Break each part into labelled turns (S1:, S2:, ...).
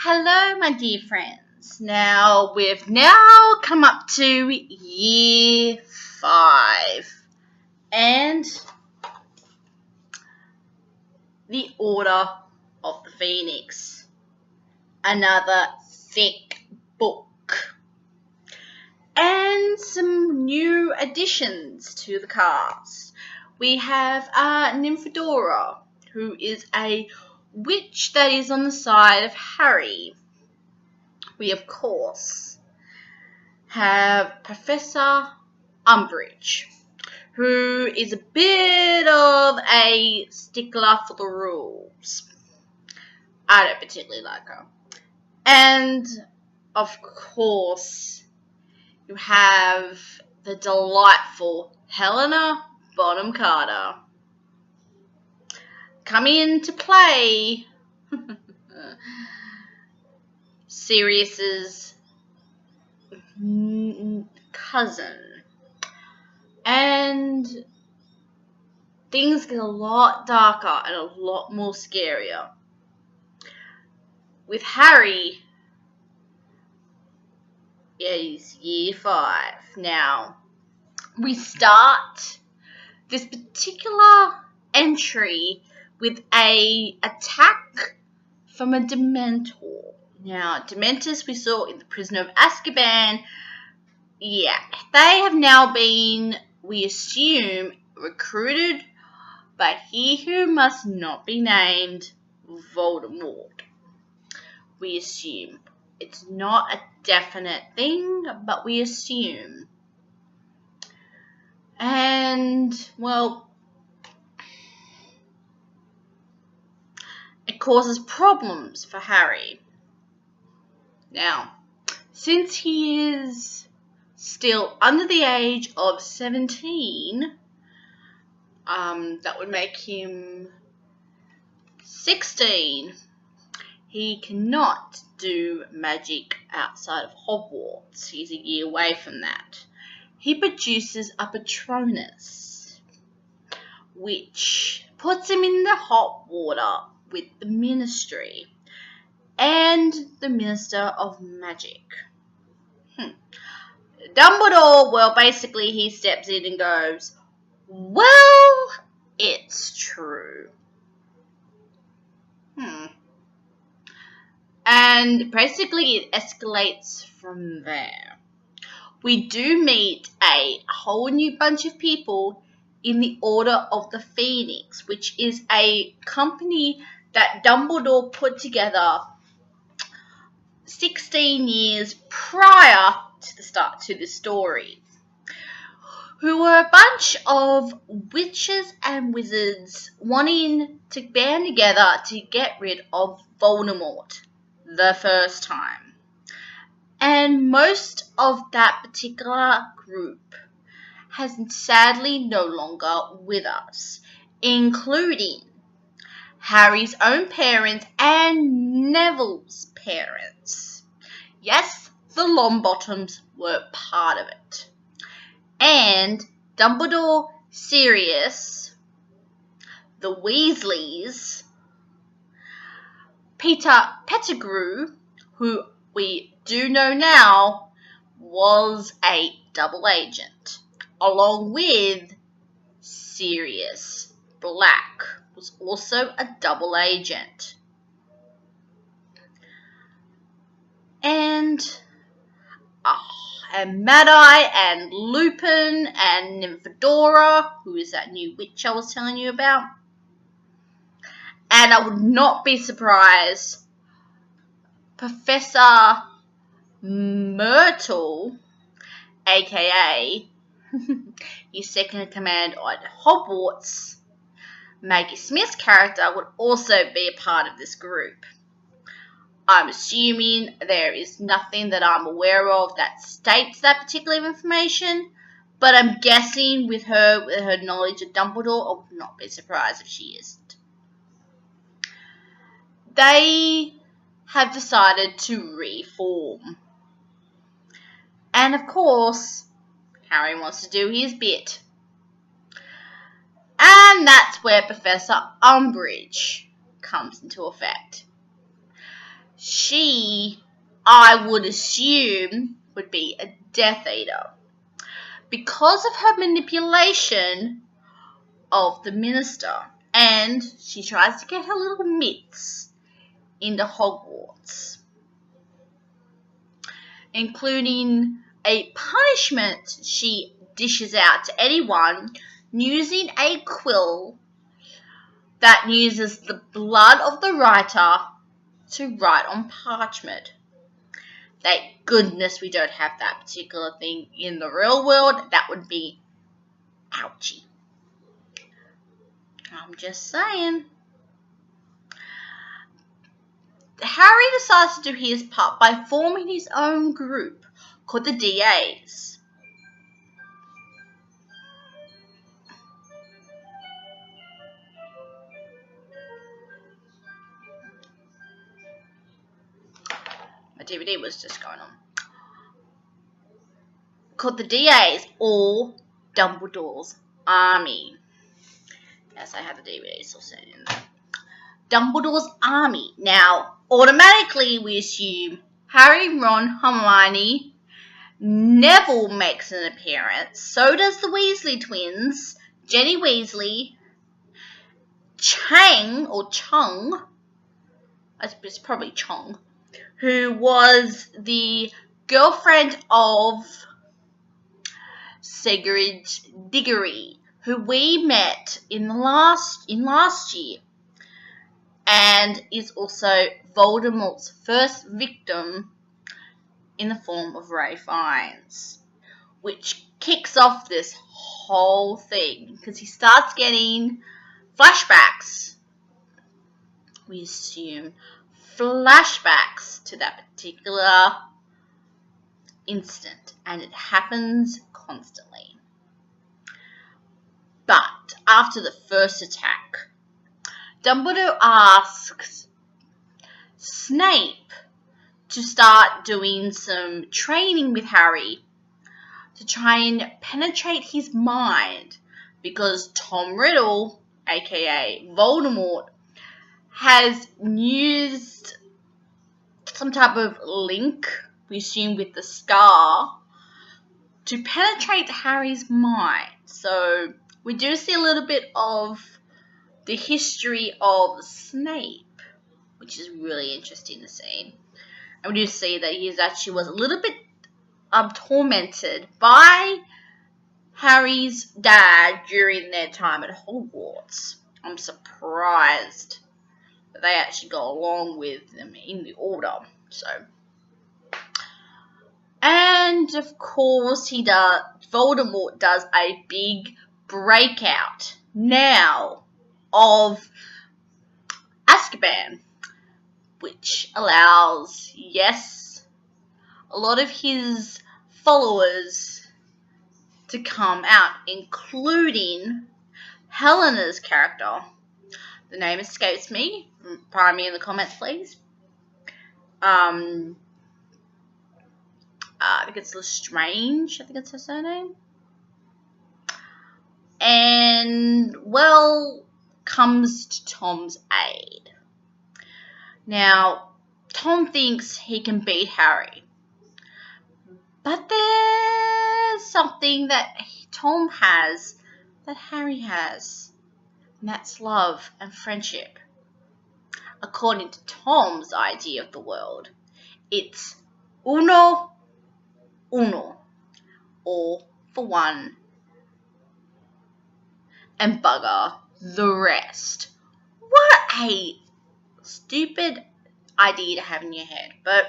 S1: Hello, my dear friends. Now, we've now come up to year 5 and the Order of the Phoenix. Another thick book. And some new additions to the cast. We have Nymphadora, who is a witch that is on the side of Harry. We, of course, have Professor Umbridge, who is a bit of a stickler for the rules. I don't particularly like her. And, of course, you have the delightful Helena Bonham Carter coming into play Sirius's cousin. And things get a lot darker and a lot more scarier. With Harry, it is year 5. Now, we start this particular entry with a attack from a Dementor. Now, Dementors we saw in The Prisoner of Azkaban, they have now been, we assume, recruited by he who must not be named, Voldemort. We assume. It's not a definite thing, but we assume. And, well, it causes problems for Harry. Now, since he is still under the age of 17, that would make him 16. He cannot do magic outside of Hogwarts. He's a year away from that. He produces a Patronus, which puts him in the hot water with the Ministry and the Minister of Magic. Dumbledore, well, basically he steps in and goes, well, it's true. And basically it escalates from there. We do meet a whole new bunch of people in the Order of the Phoenix, which is a company that Dumbledore put together 16 years prior to the start to the story, who were a bunch of witches and wizards wanting to band together to get rid of Voldemort the first time. And most of that particular group has sadly no longer with us, including Harry's own parents and Neville's parents. Yes, the Longbottoms were part of it. And Dumbledore, Sirius, the Weasleys, Peter Pettigrew, who we do know now was a double agent, along with Sirius Black, was also a double agent. And Mad-Eye and Lupin and Nymphadora, who is that new witch I was telling you about. And I would not be surprised Professor Myrtle, aka his second in command at Hogwarts, Maggie Smith's character, would also be a part of this group. I'm assuming there is nothing that I'm aware of that states that particular information, but I'm guessing with her knowledge of Dumbledore, I would not be surprised if she isn't. They have decided to reform. And of course, Harry wants to do his bit. And that's where Professor Umbridge comes into effect. she, I would assume, would be a Death Eater because of her manipulation of the minister, and she tries to get her little mitts into Hogwarts, including a punishment she dishes out to anyone using a quill that uses the blood of the writer to write on parchment. Thank goodness we don't have that particular thing in the real world. That would be ouchy. I'm just saying. Harry decides to do his part by forming his own group called the DAs. My DVD was just going on. Called the DAs, or Dumbledore's Army. Yes, I have the DVD still sitting in there. Dumbledore's Army. Now, automatically we assume Harry, Ron, Hermione, Neville makes an appearance. So does the Weasley twins, Jenny Weasley, Chang, or Chung, it's probably Chong, who was the girlfriend of Cedric Diggory, who we met in last year, and is also Voldemort's first victim in the form of Ralph Fiennes, which kicks off this whole thing because he starts getting flashbacks. We assume flashbacks to that particular instant, and it happens constantly. But after the first attack, Dumbledore asks Snape to start doing some training with Harry to try and penetrate his mind, because Tom Riddle, aka Voldemort, has used some type of link, we assume with the scar, to penetrate Harry's mind. So we do see a little bit of the history of Snape, which is really interesting to see. And we do see that he actually was a little bit tormented by Harry's dad during their time at Hogwarts. I'm surprised that they actually got along with them in the Order. So, and of course, Voldemort does a big breakout now of Azkaban, which allows, yes, a lot of his followers to come out, including Helena's character. The name escapes me. Pardon me in the comments, please. I think it's Lestrange. I think it's her surname. And, well, comes to Tom's aid. Now, Tom thinks he can beat Harry. But there's something that Tom has that Harry has. And that's love and friendship. According to Tom's idea of the world, it's uno, or for one, and bugger the rest. What a stupid idea to have in your head, but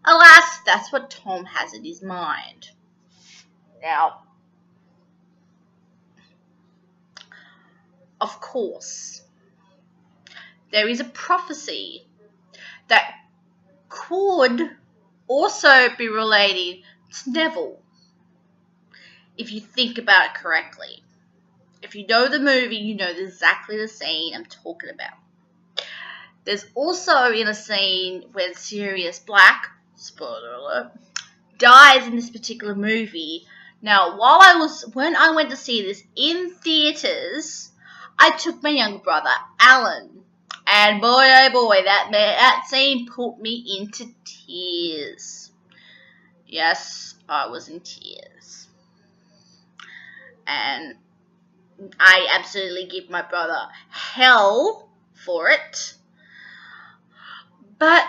S1: alas, that's what Tom has in his mind. Now, of course, there is a prophecy that could also be related to Neville, if you think about it correctly. If you know the movie, you know exactly the scene I'm talking about. There's also in a scene when Sirius Black, spoiler alert, dies in this particular movie. Now, when I went to see this in theaters, I took my younger brother, Alan, And boy, oh boy, that scene put me into tears. Yes, I was in tears. And I absolutely give my brother hell for it. But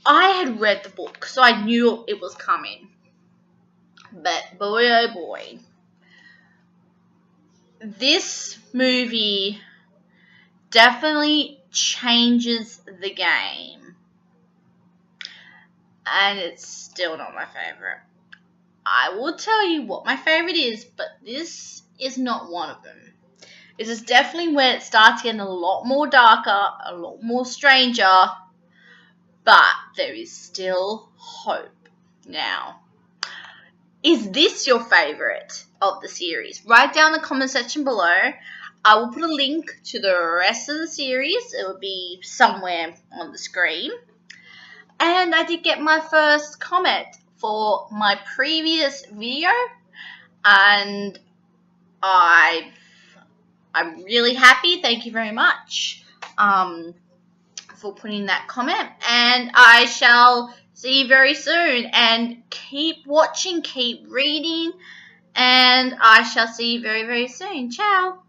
S1: I had read the book, so I knew it was coming. But boy, oh boy. This movie definitely changes the game. And it's still not my favorite. I will tell you what my favorite is, but this is not one of them. This is definitely when it starts getting a lot more darker, a lot more stranger, but there is still hope. Now, is this your favorite of the series? Write down in the comment section below. I will put a link to the rest of the series. It will be somewhere on the screen. And I did get my first comment for my previous video, and I'm really happy. Thank you very much for putting that comment, and I shall see you very soon. And keep watching, keep reading, and I shall see you very, very soon. Ciao.